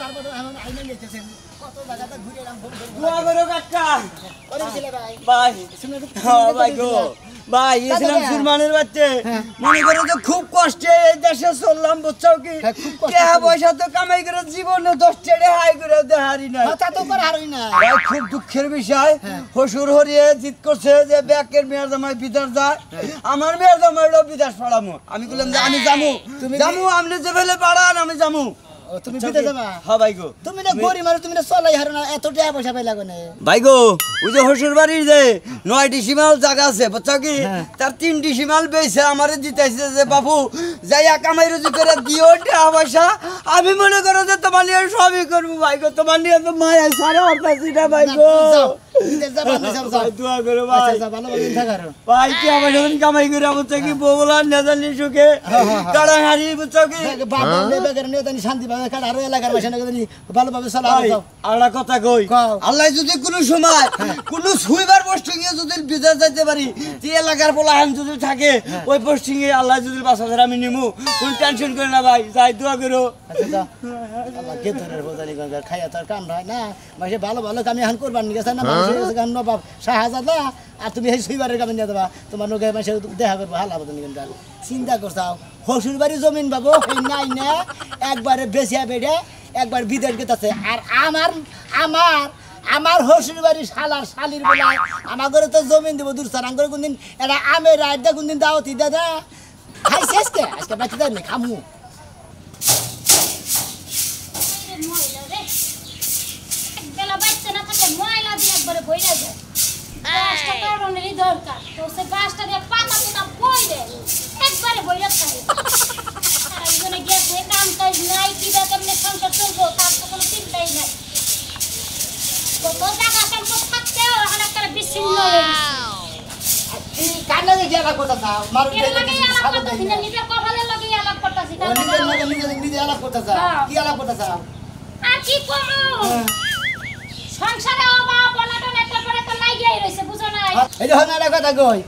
তারপর এখন আইনে নিতেছেন কত জায়গাতে ঘুরে এলাম দোয়া করো কাকা করেছিল ভাই ভাই শুনে হ্যাঁ ভাই গো ভাই ইসলাম সুরমানের বাচ্চা মনে করো তো খুব কষ্টে এই দেশে চললাম বুঝছো কি টাকা পয়সা তো কামাই করে জীবনে 10 টাকা হাই করে দেহারি না তা তো করে হারই না ভাই খুব দুঃখের বিষয় হসুর হরিয়ে জিত করছে যে ব্যাকের মেয়ের জামাই বিদেশ যায় আমার মেয়ের জামাইও বিদেশ পড়ামু আমি বললাম যে আমি যামু যামু আপনি যে ফেলে পাড়ান আমি যামু তুমি বিদেশ যাবা হ্যাঁ ভাই গো তুমি না গরিব মানুষ তুমি না চলাই হারো না এত টাকা পয়সা পাইলা কোনে ভাই গো ওই যে হসুর বাড়ির যে 9টি সীমাল জায়গা আছে বুঝছো কি তার 3টি সীমাল বেচে আমারে দিতেছে যে বাবু যাইয়া কামাই রুজি করে দিও টাকা পয়সা আমি মনে করো যে তোমার নিয়ে সবই করবো ভাই গো তোমার নিয়ে তো মায়া সারা হরতাছি না ভাই গো বিদেশ যাবা যাও দোয়া করো ভাই আচ্ছা ভালো ভালো থাকারো ভাই কি আমার যখন কামাই করে বুঝছো কি বউলার নেজানি সুখে কাড়াহাড়ি বুঝছো কি বাবা নেবে করে নিয়ে জানি শান্তি পাবে কারণ আরো এলাকার ভাষা না জানি ভালোভাবে চালাও যাও আল্লাহ কথা কই আল্লাহ যদি কোনো সময় কোনো সুইবার পোস্টিং এ যদি বিদেশ যাইতে পারি যে এলাকার পোলাহান যদি থাকে ওই পোস্টিং এ আল্লাহ যদি 5000 আমি নিমু কোন টেনশন করে না ভাই যাই দোয়া করো আচ্ছা আল্লাহ কে ধরে বোঝানি গঙ্গা খাইয়া তার কাম হয় না মাসে ভালো ভালো কামি এখন করবার নি গেছে না মানুষের গান নবাব শাহজাদা আর তুমি এই সুইবারের কামে নিয়ে দেবা তোমার নগে মাসে দেখা করবো হালা বোঝানি গঙ্গা চিন্তা করছাও হসুর বাড়ি জমিন বাবু নাই না একবারে বেশিয়া বেড়ে একবার বিদেশ গেছে আর আমার হসুর বাড়ি শালার শালির বেলায় আমার ঘরে তো জমিন দেবো দূর সার করে কোনদিন এটা আমের রাত দা কোনদিন দাওতি দাদা খাই শেষকে আজকে বাচ্চা দেয় খামু দরকার তো সে গাছটা দিয়ে পাতা পুতা বইলে একবারে বইরা থাকে আর একজনে গেছে কাম কাজ নাই কি দা কেমনে সংসার চলবো তার তো কোনো চিন্তাই নাই কত টাকা সম্পদ থাকতেও এখন একটা বিচ্ছিন্ন হয়ে গেছে কান্না দিয়ে গেলা কথা দাও মারু এর লাগে আলাপ করতেছি না নিজের কপালের লাগে আলাপ করতেছি নিজে আলাপ করতে চাও কি আলাপ করতে চাও আর কি করো সংসারে অভাব অনটন একটা পরে তো লাগিয়ে রইছে বুঝো না এই যে হনারা কথা কই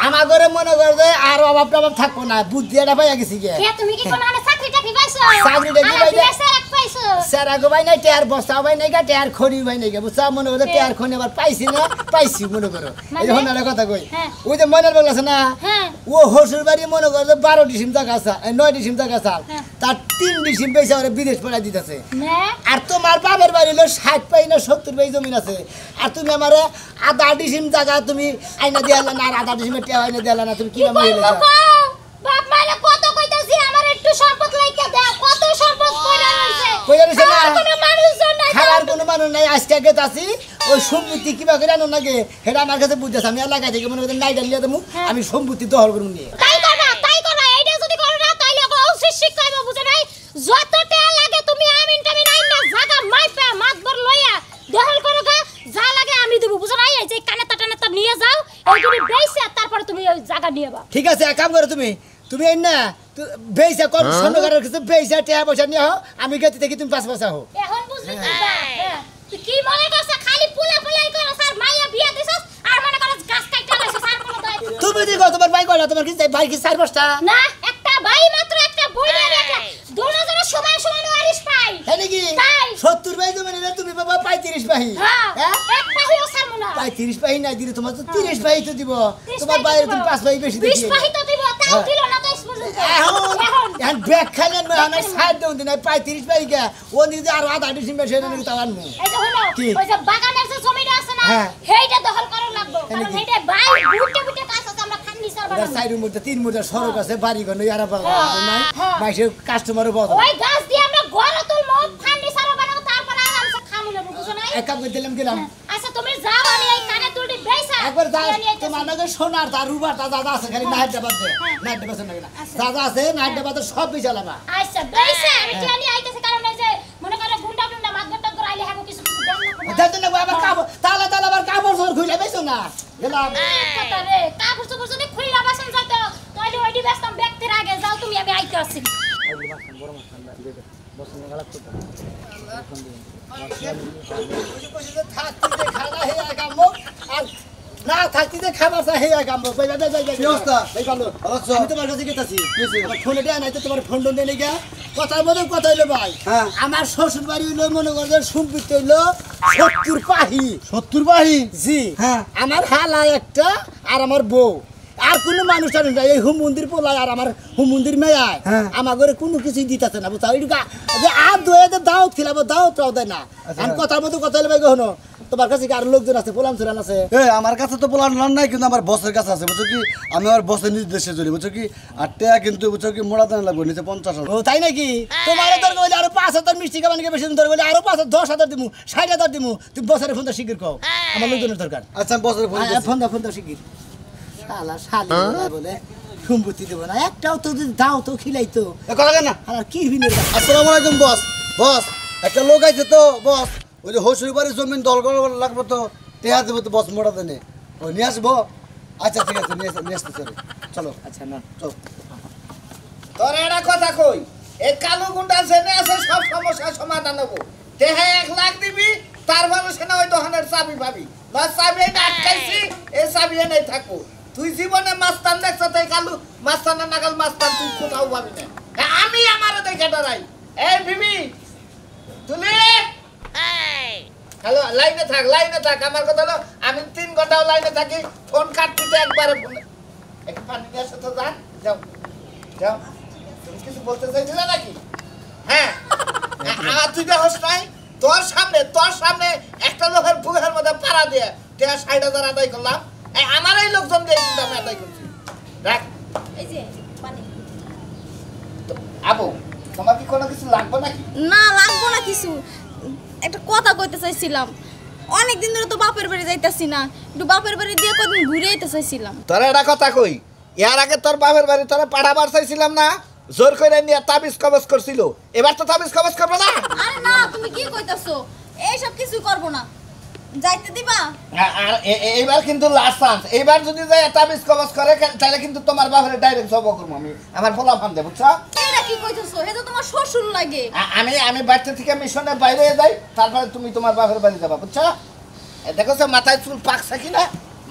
আমার ঘরে মনে কর যে আর অভাব টভাব থাকবো না বুদ্ধি এটা পাইয়া গেছি গে কে তুমি কি কোন আনে চাকরি টাকরি পাইছো চাকরিটা কি পাইছো? স্যার পাইছো স্যার আগো ভাই নাই টেয়ার বস্তা ভাই নাই গা টেয়ার খড়ি ভাই নাই গা বুঝছা মনে করো টেয়ার খড়ি আবার পাইছি না পাইছি মনে করো এই যে হনারা কথা কই ওই যে মনের বল আছে না ও হসুর বাড়ি মনে করো 12 ডিসিম টাকা আছে 9 ডিসিম টাকা আছে তার 3 ডিসিম পয়সা ওরে বিদেশ পড়াই দিতেছে আর তোমার বাবার বাড়ি হলো 60 পাই না 70 পাই জমি আছে আর তুমি আমারে আধা ডিসিম জায়গা তুমি আইনা দিয়ালা না আর আধা ডিসিমে টেয়া আইনা দিয়ালা না তুমি কি মাইলে যাও বাপ মাইলে কত কইতাছি আমার একটু সম্পদ লাইকা দাও কত সম্পদ কইরা রইছে না কোনো মানুষজন নাই খাবার কোনো মানুষ নাই আজকে গেতাছি ওই সম্পত্তি কিবা করে আনো নাগে হেডা আমার কাছে বুঝতেছ আমি এলাকা থেকে মনে করেন নাই ডালিয়া দেবো আমি সম্পত্তি দখল করব নিয়ে তাই করো এইটা যদি করো না তাইলে অবশ্যই শিক্ষাইব বুঝে নাই যত টাকা লাগে তুমি আমিন টামিন আইন না জায়গা মাইপা মাতবর লইয়া দখল করো গা যা লাগে আমি দেব বুঝো নাই এই যে কানেতা টানেতা নিয়ে যাও এই তুমি বেইছে তারপর তুমি ওই জায়গা নিয়েবা ঠিক আছে এক কাম করো তুমি এই না বেইসা কোন স্বর্ণকারের কাছে বেইসা টাকা পয়সা নিয়ে হও আমি গেতে থেকে তুমি 5 পয়সা হও এখন বুঝলি তুই কি মনে করছ খালি পুলাই করো স্যার মাইয়া বিয়া দিছস আর মনে করছ গাছ কাইটা লাইছস স্যার কোনো দায় তুমি দিগো তোমার ভাই কইলা তোমার কি ভাই কি 4 5টা না একটা ভাই মাত্র একটা বই নিয়ে রাখা দুজনের সমান সমান ওয়ারিশ পাই তাই নাকি 70 ভাই তুমি না তুমি বাবা 35 ভাই হ্যাঁ এক ভাইও সারমু না 35 ভাই না দিলে তোমার তো 30 ভাই তো দিব তোমার বাইরে তুমি 5 ভাই বেশি দিছি 20 ভাই তো দিব তাও দিল না তো এখন ব্যাগ খাইলেন না সাইড দেন দিন 35 ভাই কে ও নিজে আর আধা ডিসিম বেশি নাকি তাও আনমু এই যে হলো ওই যে বাগানের যে জমিটা আছে না হেইটা দখল করো লাগবে কারণ হেইটা ভাই বুটে কাজ আছে আমরা ফার্নিচার বানাবো সাইডের মধ্যে 3 মিটার সড়ক আছে বাড়ি ঘর নই আর নাই মাইসে কাস্টমারও বড় ওই গাছ দিয়ে আমরা ঘর তুলমু ফার্নিচার বানাবো তারপর আরামসে খামু না বুঝো না এক কাপ দিলাম আচ্ছা তুমি যাও আমি এই কানে দুটি বেইসা একবার যাও তোমার নাকি সোনার তার রুবার দাদা আছে খালি নাইট ডাবাত দে নাইট ডাবাত নাকি না দাদা আছে নাইট ডাবাত সব বিছালাবা আচ্ছা বেইসা আমি জানি আইতেছে কারণ এই যে মনে করে গুন্ডা গুন্ডা মাগটা করে আইলে হাগো কিছু দেন দেন না না আবার কাবো তালা আবার কাবড় জোর খুইলা বেছো না গেলাম কথা রে কাপড় চোপড় যদি খুইলা বাসন যাইতো তাইলে ওইডি ব্যস্ত ব্যক্তির আগে যাও তুমি আমি আইতে আসি বসনে গলা তো থাক তুই খানা হে আগামো আর না থাকতে যে খাবার চা হে কামবো কই যাই কি অবস্থা? এই কালো ভালো আছো? আমি তোমার কাছে গেতাছি আমার ফোনে দেয়া নাই তো তোমার ফোন টোন দেই গা কথার মধ্যে কথা হইলো ভাই হ্যাঁ। আমার শ্বশুর বাড়ি হইলো মনে করো সম্পত্তি হইলো 70 পাহি 70 বাহি জি হ্যাঁ। আমার হালা একটা আর আমার বউ আর কোনো মানুষ টানুষ নাই এই হুম মন্দির পোলায় আর আমার হুম মন্দির মেয়ায় হ্যাঁ। আমার ঘরে কোনো কিছুই দিতেছে না বুঝা ওই যে আর দোয়ে দাওয়াত খিলাবো দাওয়াতটাও দেয় না আমি কথার মতো কথা হইলে ভাই কখনো তোমার কাছে কি আর লোকজন আছে পোলাম চুরান আছে আমার কাছে তো বলার নাই কিন্তু আমার বসের কাছে আছে বুঝছো কি আমি আমার বসের নির্দেশে চলি বুঝছো কি আর টাকা কিন্তু বুঝছো কি মোড়া দানা লাগবে নিচে 50,000 ও তাই নাকি তোমার দরকার হইলে আরো 5,000 মিষ্টি খাবানিকে বেশি দরকার হইলে আরো 10,000 দিমু 60,000 দিমু তুমি বছরে ফোনটা শিগগির কও আমার লোকজনের দরকার আচ্ছা আমি বসের ফোন দিচ্ছি। ফোন দাও শিগগির শালা শালি বলে সম্পত্তি দেবো না একটাও তো যদি দাও তো খিলাইতো এ কথা কেন আর কি বিনের আসসালামু আলাইকুম বস বস একটা লোক আইছে তো বস ওই যে হসুরি বাড়ির জমিন দল করা লাগবে তো টেহা দেবো তো বস মোড়া দেনে ও নিয়ে আসবো আচ্ছা ঠিক আছে নিয়ে আসতে চলো আচ্ছা না চলো তোর একটা কথা কই এই কালো গুন্ডা জেনে আছে সব সমস্যার সমাধান হবো দেহে 1 লাখ দিবি তার মানুষে না ওই দোকানের চাবি পাবি না চাবি এনে আটকাইছি এই চাবি এনে থাকবো তুই জীবনে মাস্তান দেখছ তাই কালু মাস্তানা নাগাল মাস্তান তুই কোথাও পাবি না হ্যাঁ, আমি আমারও দেখে ডরাই এই বিবি তুলি হ্যালো লাইনে থাক আমার কথা হলো আমি 3 ঘন্টাও লাইনে থাকি ফোন কাটতে একবারে ফোন একটু পানি নিয়ে আসো তো যান যাও যাও তুমি কিছু বলতে চাইছিলে নাকি হ্যাঁ আর তুই দেখোস নাই তোর সামনে একটা লোকের বুকের মধ্যে পাড়া দিয়ে 60,000 আদায় করলাম আমার এই লোকজন দিয়ে কিন্তু আমি আদায় করছি রাখ এই যে পানি তো, আবু তোমার কি কোনো কিছু লাগবে নাকি না লাগবো না কিছু একটা কথা কইতে চাইছিলাম অনেকদিন ধরে তো বাপের বাড়ি যাইতাছি না একটু বাপের বাড়ি দিয়ে কদিন ঘুরে আইতে চাইছিলাম তোর একটা কথা কই এর আগে তোর বাপের বাড়ি তোরা পাঠাবার চাইছিলাম না জোর করে নিয়ে তাবিজ কবজ করছিল এবার তো তাবিজ কবজ করবো না আরে না তুমি কি কইতাছো এইসব কিছু করব না যাইতে দিবা আর এইবার কিন্তু লাস্ট চান্স এইবার যদি যাই তাবিজ কবজ করে তাহলে কিন্তু তোমার বাপের ডাইরেক্ট জব করবো আমি আমার পোলা ফান দেব বুঝছো এটা কি কইতাছো এটা তোমার শ্বশুর লাগে আমি বাড়িতে থেকে মিশনে বাইরে যাই তারপরে তুমি তোমার বাপের বাড়ি যাবা বুঝছো দেখো সে মাথায় চুল পাকছে কিনা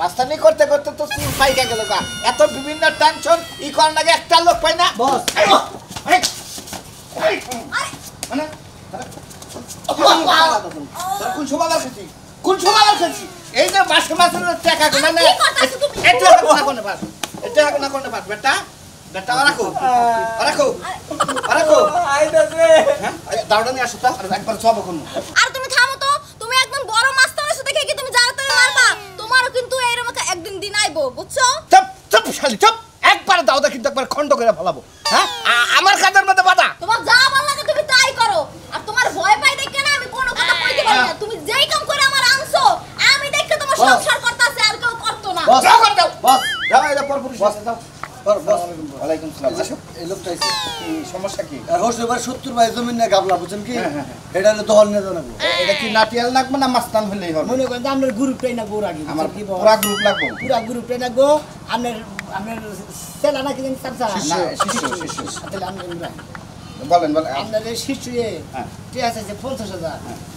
মাস্তানি করতে করতে তো চুল পাইকা গেল গা এত বিভিন্ন টেনশন ই করার লাগে একটা লোক পাই না বস। মানে কোন সময় খেয়েছি এই যে মাসে মাসে টাকা গোনা না কি করতাছো তুমি? এটা কোনা কোনে পাস এটা কোনা কোনে পাস বেটা বেটা রাখো হ্যাঁ দাওড়া নিয়ে আসো তো আর একবার সব কোন আর তুমি থামো তো তুমি একদম বড় মাস্টারের সাথে দেখে কি তুমি জানো তুমি মারবা তোমারও কিন্তু এরকম একদিন দিন আইবো বুঝছো চুপ শালি চুপ একবার দাওদা কিন্তু একবার খন্ড করে ফেলাবো হ্যাঁ আমার কাদের মধ্যে বাধা তোমার যা ভালো লাগে তুমি তাই করো আর তোমার ভয় পাই দেখে না আমি কোনো কথা কইতে পারি না তুমি যেই কাম করে আমার আনছো আমি দেখে তোমার বস। সংসার করতেছে আর কেউ করতো না বস। যাও কর দাও বস যাও এটা পর পুরুষ বস। যাও বস ওয়ালাইকুম সালাম আসো এই লোকটা আইছে কি সমস্যা কি আর হসুরি বাড়ি 70 বাই জমিন না গাবলা বুঝছেন কি হ্যাঁ, হ্যাঁ, এটা হলো দহল নিয়ে জানাবো এটা কি নাটিয়াল লাগবে না মাস্তান হলেই হবে মনে করেন যে আপনার গ্রুপটাই না গোর আগে আমার কি পুরা গ্রুপ লাগবে পুরা গ্রুপটাই না গো আপনার সেলা নাকি জানি চাচা না শিশু তাহলে আপনার বলেন আপনার এই শিশু হ্যাঁ। ঠিক আছে 50,000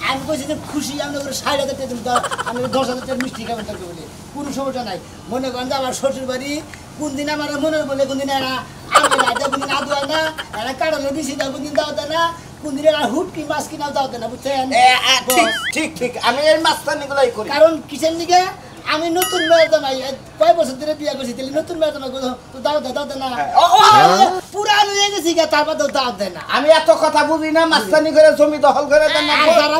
আমি কইছি যে খুশি আমি ওর 60,000 টাকা দিন আমি 10,000 টাকা মিষ্টি খাবেন তাকে বলে কোনো সমস্যা নাই মনে করেন যে আমার শ্বশুর বাড়ি কোন দিন আমার মনে বলে কোন দিন এরা আমি রাজা কোন দিন আদু হয় না এরা কাটালো দিছি না কোন দিন দাও দেয় না কোন দিন এরা হুটকি মাছ কিনাও দাও দেয় না বুঝছেন ঠিক আমি এই মাস্তানি গুলাই করি কারণ কিসের দিকে আমি নতুন মেয়ে তো নাই কয় বছর ধরে বিয়ে করছি তাহলে নতুন মেয়ে তো না তো দাও দে না পুরান হয়ে গেছি গা তারপর তো দাও দেয় না আমি এত কথা বুঝি না মাস্তানি করে জমি দখল করে দেন না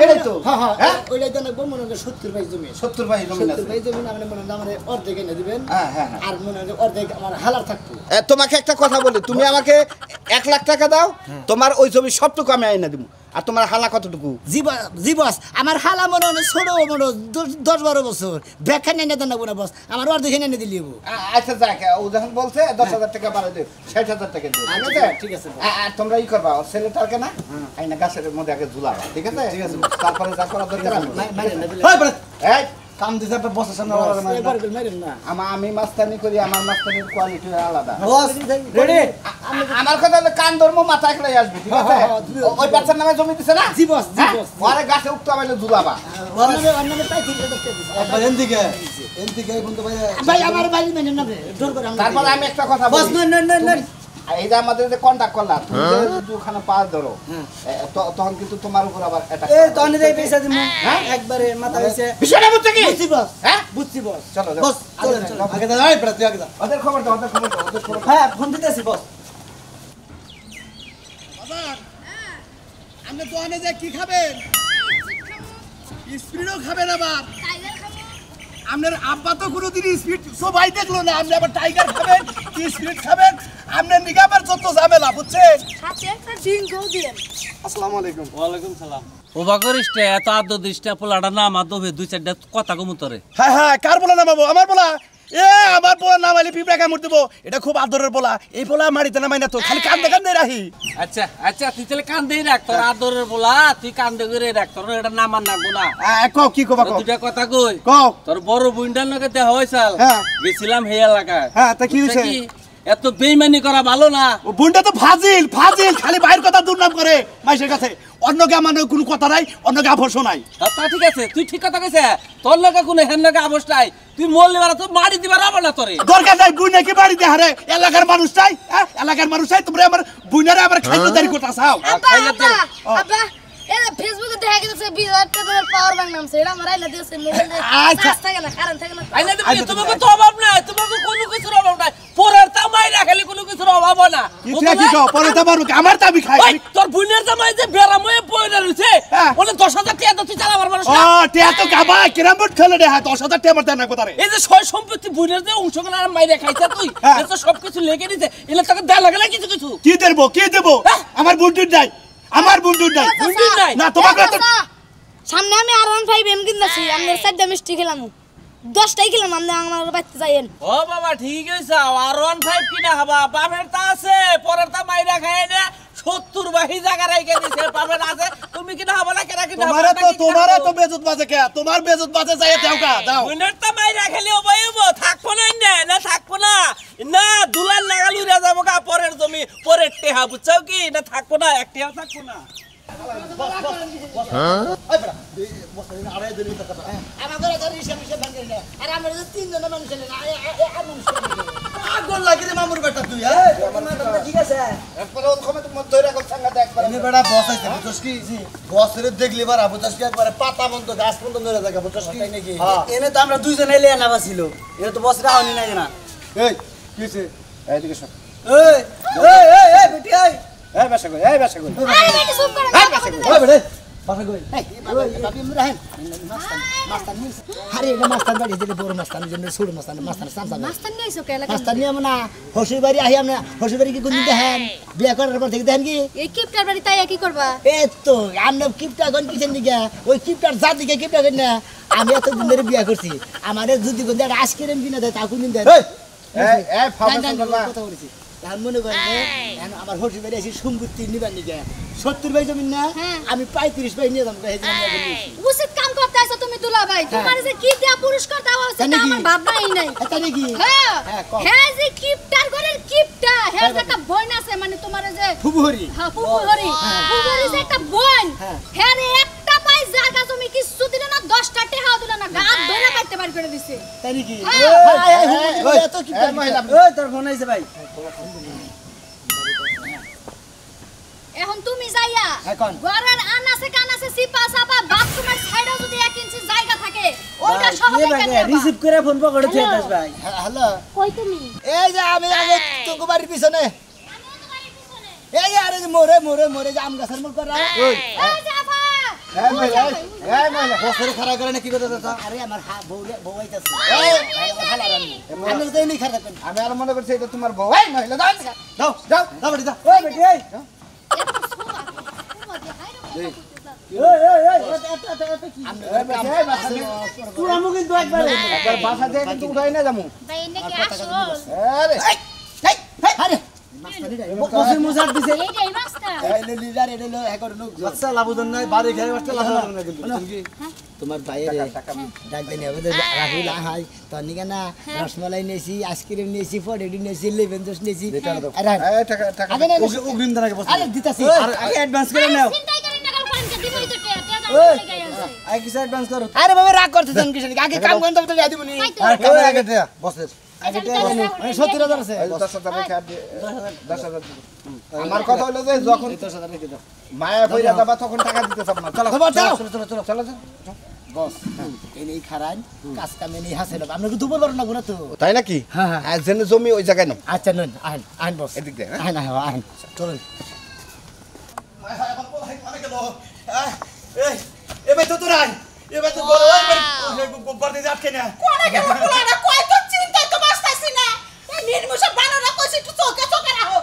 এটাই তো হ্যাঁ ওইটাই তো না মনে হয় 70 ভাই জমি 70 ভাই জমি 70 আছে ভাই জমি না মনে হয় আমার অর্ধেক এনে দিবেন হ্যাঁ হ্যাঁ আর মনে হয় অর্ধেক আমার হালার থাকতো তোমাকে একটা কথা বলি তুমি আমাকে 1 লাখ টাকা দাও তোমার ওই জমি সবটুকু আমি আইনা দিব আর তোমার হালা কতটুকু জীবস আমার হালা মনে হয় ছোট মনে 10-12 বছর ব্যাখ্যা নিয়ে দেন না বস আমার অর্ধেক এনে দিলি আচ্ছা যাক ও যখন বলছে 10,000 টাকা বাড়াই দিও 60,000 টাকা দিও ঠিক আছে ঠিক আছে আর তোমরা ই করবা ছেলেটাকে না আইনা গাছের মধ্যে আগে ঝুলাবা ঠিক আছে তারপরে যা করা দরকার আমি মানে না হয় বলে এই কাম দিছে বসের সামনে একবার করে মারেন না আমি মাস্তানি করি আমার মাস্তানির কোয়ালিটি আলাদা বস রেডি আমার কথা হলো কান ধর্ম মাথা একলাই আসবে ঠিক আছে ওই বাচ্চার নামে জমি দিছে না জি বস জি বস ওরে গাছে উঠতে পারলে দুলাবা অন্যদের পাই ঠিক আছে একবার এনদিকে এই বন্ধু ভাই ভাই আমার বাড়ি মেনে না জোর করে আমরা তারপর আমি একটা কথা বস বলি না এই যে আমাদের যে কন্টাক্ট করলাম তুমি যে ওখানে পাস ধরো তখন কিন্তু তোমার উপর আবার এটা এই তনে দেই পয়সা দিমু একবারে মাথা হইছে বিষয়টা বুঝছো কি বুঝছি বস হ্যাঁ বুঝছি বস চলো বস চলো আগে দাও এই প্রাতি আগে দাও ওদের খবর দাও ওদের খবর হ্যাঁ ফোন দিতেছি বস আপনি দোকানে যে কি খাবেন স্পিডও খাবেন আবার আপনার আব্বা তো কোনোদিন স্পিড সবাই দেখলো না আপনি আবার টাইগার খাবেন কি স্পিড খাবেন আপনার নিকে আবার যত ঝামেলা বুঝছেন সাথে একটা ড্রিঙ্কও দিন আসসালামু আলাইকুম ওয়ালাইকুম সালাম ওবা করিসটা এত আদ্য দিসটা পোলাটা না আমার দোবে দুই চারটা কথা কমুতরে হ্যাঁ হ্যাঁ কার বলা নামাবো আমার বলা আমার পোলা নামাইলে পিঁপড়া কামড় দেবো এটা খুব আদরের পোলা এই পোলা মারিতে নামাই না তো খালি কান্দে রাখি আচ্ছা আচ্ছা তুই তাহলে কান্দেই রাখ তোর আদরের বলা তুই কান্দে করে রাখ তোর এটা নামান না গোনা কও কি কবা কও দুটা কথা কই কও তোর বড় বুইন্ডার লগে দেখা হইছাল হ্যাঁ। গেছিলাম হে এলাকায় হ্যাঁ তা কি হইছে কি এত বেইমানি করা ভালো না ও বুনটা তো ফাজিল খালি বাইরের কথা দুর্নাম করে মাইশের কাছে অন্যকে আমার কোনো কথা নাই অন্যকে আভর্ষ নাই তা ঠিক আছে তুই ঠিক কথা কইছে তোর লগে কোনো হেন লগে অবস্থা নাই তুই মরলে বারা তো মারি দিবার হবে না তোরে দরকার নাই বুই নাকি বাড়িতে হারে এলাকার মানুষ চাই এলাকার মানুষ চাই তোমরা আমার বুইনারে আবার খাইতে দেরি করতে চাও খাইলে তো আব্বা এরা ফেসবুকে দেখা গেছে 20,000 টাকার পাওয়ার ব্যাংক নামছে এটা আমার আইলা দিয়েছে মোবাইলে আচ্ছা। চার্জ থাকে না কারেন্ট থাকে না আইনা দিবি তোমাকে তো অভাব নাই তোমাকে কোনো কিছুর অভাব নাই পরের তামাই রাখলে কোনো কিছুর অভাব হয় না কি কও পরে তো পারবো আমার দাবি খাই ওই তোর বুনের জামাই যে বেরাময়ে পয়রা রইছে হ্যাঁ। ওনে 10,000 টাকা তো তুই চালাবার মানুষ ও না টিয়া তো গাবা কিরাম বুট খেলে রে 10,000 টাকা মারতে না কোথারে এই যে সয় সম্পত্তি বুনের যে অংশগুলো আর মাইরে খাইছে তুই হ্যাঁ। এত সবকিছু লেগে দিতে এলে তোকে দেয়া লাগে না কিছু কিছু কি দেবো হ্যাঁ। আমার বুন্ডুর নাই আমার বুন্ডুর নাই বুন্ডুর নাই? না তোমাকে তো সামনে আমি আর 15 এম কিনতেছি আমরা 4টা মিষ্টি খেলাম 10টাই খেলাম আমরা আমার বাড়িতে যাইয়েন ও বাবা ঠিক হইছে আর 15 কিনা হবা বাপের তা আছে পরের তা মাইরা খায় না 70 বাহি জায়গা রাইখে দিছে বাপের আছে তুমি কিনা হবা না কেনা কিনা তোমারে তো বেজত বাজে কে তোমার বেজত বাজে যাই দেওকা দাও বুনের তা মাইরা খেলে ওবাইবো থাকবো না থাকবো না দুলার নাগাল উড়া যাবো গা পরের জমি পরের টেহা বুঝছাও কি না থাকবো না এক টেহা থাকবো না আমাদের তো রিসে ভাঙে না আর আমরা তো তিনজন মানুষ না আর মানুষ আগুন লাগি রে মামুর বেটা তুই ঠিক আছে একবার ওর কমে তুমি ধরে রাখো সাঙ্গা দেখ একবার এনে বেটা বস আইছে বুঝছস কি বসের দেখলি বারা বুঝছস কি একবারে পাতা বন্ধ গাছ বন্ধ ধরে জায়গা বুঝছস কি নাকি এনে তো আমরা দুইজন এলে আনাবা ছিল এনে তো বসরা হনি নাই না এই কিছে এইদিকে সব এই বেটি এই বাসা কই আরে বেটি চুপ করে ওই বেটি বাসা কই বাপি মুরাহেন মাস্তান আরে এটা মাস্তান বাড়ি দিলে বড় মাস্তান জন্য ছোট মাস্তান সামসা মাস্টার নিয়েছো কে লাগা মাস্তান নিয়ে না হসুর বাড়ি আহি আমরা হসুর বাড়ি কি কোনদিন দেখেন বিয়ে করার পর থেকে দেখেন কি এই কিপটার বাড়ি তাই কি করবা এই তো আমরা কিপটা গন কিছেন দিকে ওই কিপটার জাত দিকে কিপটা গন না আমি এত দিন ধরে বিয়ে করছি আমারে যদি কোন দেয় আজকের কিনা দেয় তা কোনদিন দেয় এই ফাউন্ডেশন করবা কথা বলেছি তার মনে করেন যে আমার হসুর বাড়ি এসে সম্পত্তি নিবার নিকে 70 ভাই জমি না আমি 35 ভাই নিয়ে যাবো উচিত কাম করতে আইছো তুমি দুলা ভাই তোমার যে কি দিয়া পুরস্কার দেওয়া হচ্ছে তা আমার ভাবনাই নাই এটা নাকি হ্যাঁ হ্যাঁ, কও। হ্যাঁ যে কিপটার ঘরের কিপটা হ্যাঁ যে একটা বোন আছে মানে তোমার যে ফুবুহরি হ্যাঁ ফুফুহরি ফুফুহরি যে একটা বোন হ্যাঁ। হ্যাঁ রে একটা পাই জায়গা তুমি কিছু দিলে না 10টা টেহাও দিলে না গাত ধরে পাইতে পার করে দিছে তাই নাকি হ্যাঁ। এত কিপটা মহিলা ওই তোর ফোন আইছে ভাই এখন তুমি যাইয়া এখন? ঘরের আনাসে কানাসে সিপা সাপা বাথরুমের সাইডে যদি 1 ইঞ্চি জায়গা থাকে ওইটা সহ দেখে নেবা রিসিভ করে ফোন পকেটে থুয়ে দাস ভাই হ্যালো কই তুমি এই যে আমি আগে তোকে বাড়ির পিছনে এই আরে যে মোরে যে আম গাছের মোর করা ওই এই জাফা এই মহিলা এই মহিলা বসরে খাড়া করে না কি কথা দাদা আরে আমার বউ আইতাছে আমি তো এমনি খারাপ করি আমি আর মনে করছি এটা তোমার বউ এই মহিলা দাও দাও যাও দাও বেটি দাও ওই বেটি এই তুই আমু কিন্তু একবারে একবার বাসা থেকে কিন্তু উঠাই না যামু ভাই নাকি আসো আরে আরে বসে মুসার দিছে এইটাই মাস্টার এই লিডার এটা লো একর নো আচ্ছা লাভজন নাই বাড়ি খেয়ে আসতে লাভজন না কিন্তু কি তোমার ভাইয়ের ডাক দেনি হবে রাহুল আহাই তনি কেনা রসমালাই নিয়েছি আইসক্রিম নিয়েছি ফডেডি নিয়েছি লেমন জুস নিয়েছি অগ্রিম দাঁড়াকে বস আরে দিতাছি আগে অ্যাডভান্স করে নাও চিন্তাই করেন না কাল পানি দিবই তো আগে কিছু অ্যাডভান্স করো আরে বাবা রাগ করতেছেন কিসের আগে কাম করেন তবে তো দিয়া দিবনি আর কামে আগে দেয়া বসের আগে টাকা দেন 70000 আছে 10,000 রেখে 10,000 আমার কথা হলো যে যখন 10,000 রেখে দাও মায়া কইরা যাবা তখন টাকা দিতে চাব না চলো চলো বস এই খারান কাজ কামে নেই হাসেল আমরা কি দুপুর পারো না গুনা তো তাই নাকি হ্যাঁ হ্যাঁ আর যেন জমি ওই জায়গায় নাও আচ্ছা নন আহেন আহেন বস এদিক দিয়ে আহেন আহেন চলুন এবার তো তোরাই এবার তো বড় গোবর দিয়ে আটকে না কোনে কে বলাটা কই তো চিন্তা তো বাসতাছি না নির্মুষা বানানা কইছি তো চোখে চোখে রাখো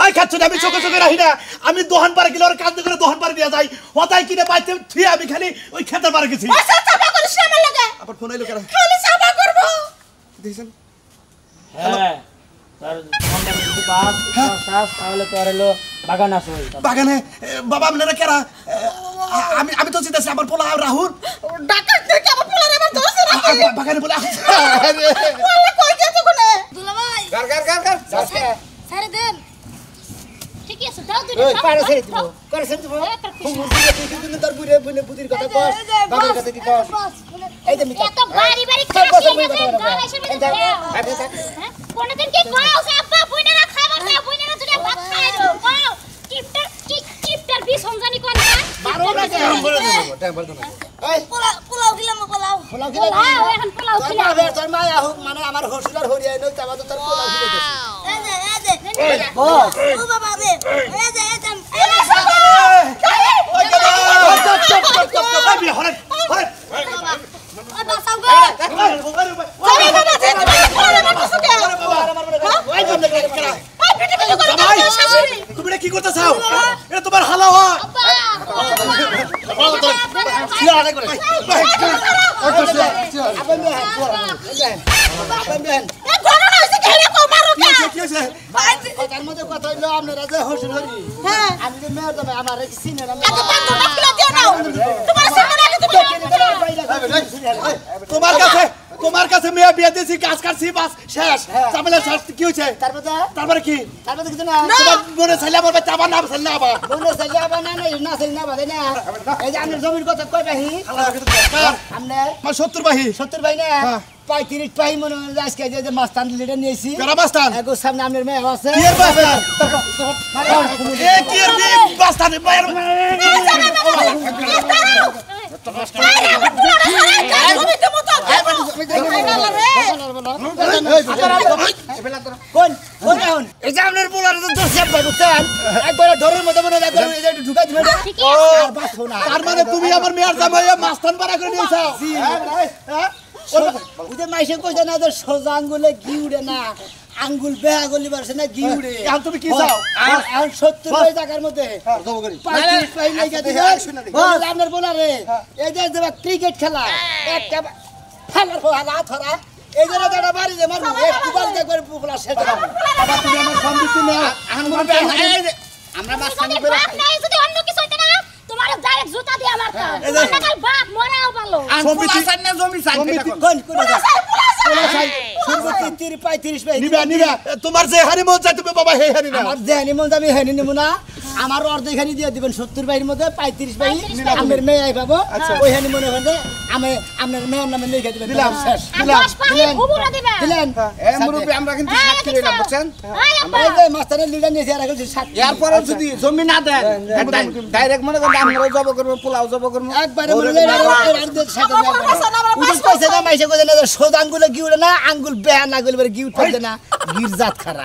আই খাচ্ছ না আমি চোখে চোখে রাখি না আমি দোহান পারে গেলে ওর কাঁদতে করে দোহান পারে দিয়ে যাই হতাই কিনে বাইতে ঠিক আমি খালি ওই খেতে পারে গেছি পয়সা চাপা করে শ্যামা লাগে আবার ফোন আইলো কেন খালি চাপা করব দেখছেন হ্যাঁ তার ফোনটা যদি পাস তাহলে তো আর হলো বাগান আছে বাগানে বাবা আপনারা কেরা আমি আমি তো চিন্তাছি আমার পোলা রাহুল ডাকাত থেকে আমার পোলারে আমার ধরছে নাকি বাগানে বলে বলে কই গেছে কোনে দুলাভাই গার ছাড়ে দেন ঠিকই আছে দাও দুটো ওই পারে ছেড়ে দিব করে ছেড়ে দিব তুমি তোর বুড়ে বুনে বুদির কথা কস বাবার কথা কি কস এই যে মিটা এত বাড়ি বাড়ি খাসি গেছে গাল এসে মেরে হ্যাঁ কোনদিন কি কও যে আব্বা বুইনারা খাবার না বুইনারা যদি ভাত খাইলো কও টিপটার বিষ হমজানি কোন না মারো না কে টাইম বল না এই পোলাও দিলাম পোলাও পোলাও খেলে পোলাও এখন পোলাও তোর খিলা মা তোর মা মানে আমার হসুলার হরিয়ায় নই তাবা তো তোর পোলাও খেলে গেছে এই যে বস ও বাবা রে এই যে ও বাসাও গো আরে বাবা যে তুমি পোলারে মারছো কে ওই জন্য করে তুমি কি করতে চাও এটা তোমার হালা হয় চিয়ারে করে আপন বেন এ ঘটনা হইছে কেনে কো মারো কে কি হইছে তার মধ্যে কথা হইলো আপনারা যে হসুল হরি হ্যাঁ আমি যে মেয়র দামে আমার কি সিনে না এত বান্দা খুলে দিও নাও তোমার সামনে রাখি তুমি তোমার কাছে মেয়ে বিয়ে দিয়েছি কাজ কাটছি বাস শেষ চামেলা শেষ কি হয়েছে তারপরে কি কিছু না তোমার মনে চাইলে আমার বাচ্চা আবার নাম চাইলে আবার বলে চাইলে আবার না না চাইলে না বাদে না এই যে আপনার জমির কথা কয় বাহি আপনার আমার 70 বাহি 70 ভাই না 35 পাই মনে হয় আজকে যে মাস্তান লিডার নিয়েছি কারা মাস্তান এগো সামনে আপনার মেয়ে আছে কি এর বাস্তান এ কি এর বাস্তান মায়ের কোন কোন এখন এই যে আপনার পোলার তো সেভ ভাই বুঝছেন একবার ডরের মধ্যে মনে একবার এই যে ঢুকাই দিবেন আর বাসো না তার মানে তুমি আমার মেয়ের জামাই মাস্তান পাড়া করে নিয়েছো হ্যাঁ ওই যে মাইসে কইছে না যে সোজা আঙ্গুলে ঘি উড়ে না আঙ্গুল বেহা গলি পারছে না ঘি উড়ে এখন তুমি কি চাও আর 70 ভাই টাকার মধ্যে 35 পাই নাই গেছে বল আপনার বোলারে এই যে দেবা ক্রিকেট খেলা একটা খেলার হালা ধরা এই যে দাদা বাড়ি যে মারবো একটু বল একবার পোলা সেটা আবার তুমি আমার সম্পত্তি না আমরা মাস্তানি করে নাই যদি অন্য কিছু হইতে না তোমার ডাইরেক্ট জুতা দিয়ে মারতাম কাল বাপ মরাও ভালো সম্পত্তি জমি চাই কোন কোন সম্পত্তি 35 পাই নিবা নিবা তোমার যে হানি মন চাই তুমি বাবা হে হানি না আমার দেহানি মন যাবে হেনি নেব না আমার অর্ধেকখানি দিয়ে দিবেন 70 বাইয়ের মধ্যে 35 বাই আমার মেয়ে আই পাবো ওই হানি মনে হবে আমি আপনার মেয়ের নামে লিখে দিবেন দিলাম শেষ আর 10 পানি ভুবুরা দিবা দিলেন এ মুরব্বি আমরা কিন্তু সাক্ষী রইলাম বুঝছেন আমরা এই যে মাস্টারের লিডার নিয়েছি আর এখন সাত এরপরে যদি জমি না দেন ডাইরেক্ট মনে করেন আমরাও জব করব পোলাও জব করব একবারে বলে আর দিয়ে সাথে উনি কইছে না মাইসে কইছে না সোজা আঙ্গুলে গিউড়ে না আঙ্গুল বেহা না গলি গিউ উঠবে না গির জাত খারাপ